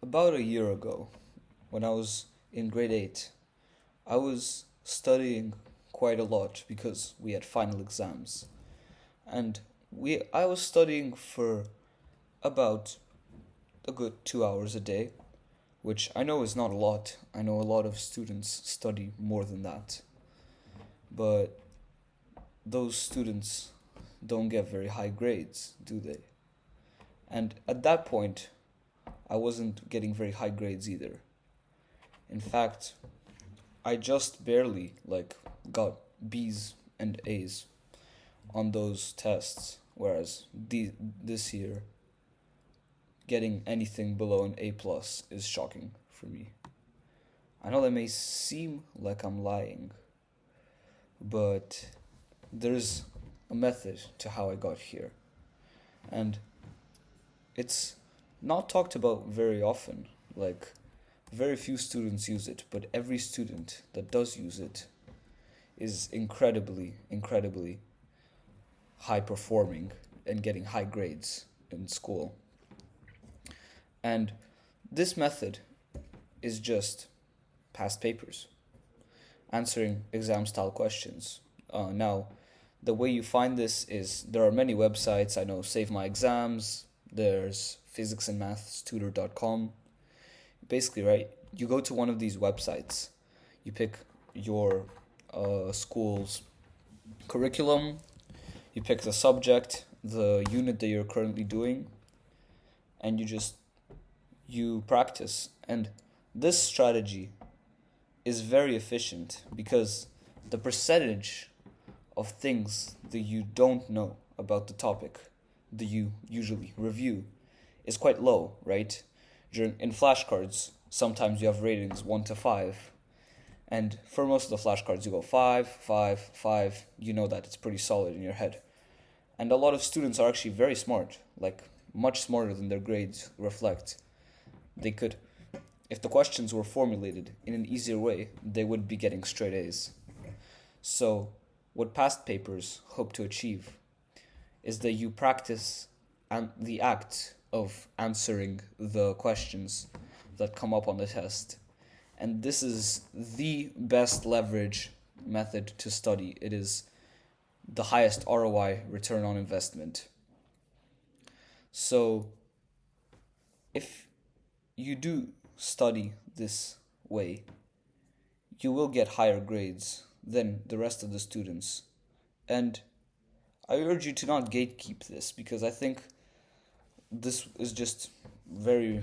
About a year ago, when I was in grade 8, I was studying quite a lot because we had final exams. And I was studying for about a good 2 hours a day, which I know is not a lot. I know a lot of students study more than that. But those students don't get very high grades, do they? And at that point, I wasn't getting very high grades either. In fact, I just barely got B's and A's on those tests, whereas this year getting anything below an A plus is shocking for me. I know that may seem like I'm lying, but there's a method to how I got here, and it's not talked about very often. Like, very few students use it, but every student that does use it is incredibly high performing and getting high grades in school. And this method is just past papers, answering exam style questions. Now, the way you find this is there are many websites. I know Save My Exams, there's physicsandmathstutor.com. Basically, right, you go to one of these websites, you pick your school's curriculum, you pick the subject, the unit that you're currently doing, and you practice. And this strategy is very efficient because the percentage of things that you don't know about the topic that you usually review is quite low, right? In flashcards, sometimes you have ratings 1 to 5, and for most of the flashcards you go 5, 5, 5. You know that it's pretty solid in your head. And a lot of students are actually very smart, like much smarter than their grades reflect. They could, if the questions were formulated in an easier way, they would be getting straight A's. So, what past papers hope to achieve is that you practice the act of answering the questions that come up on the test. And this is the best leverage method to study. It is the highest ROI, return on investment. So, if you do study this way, you will get higher grades than the rest of the students. And I urge you to not gatekeep this, because I think this is just very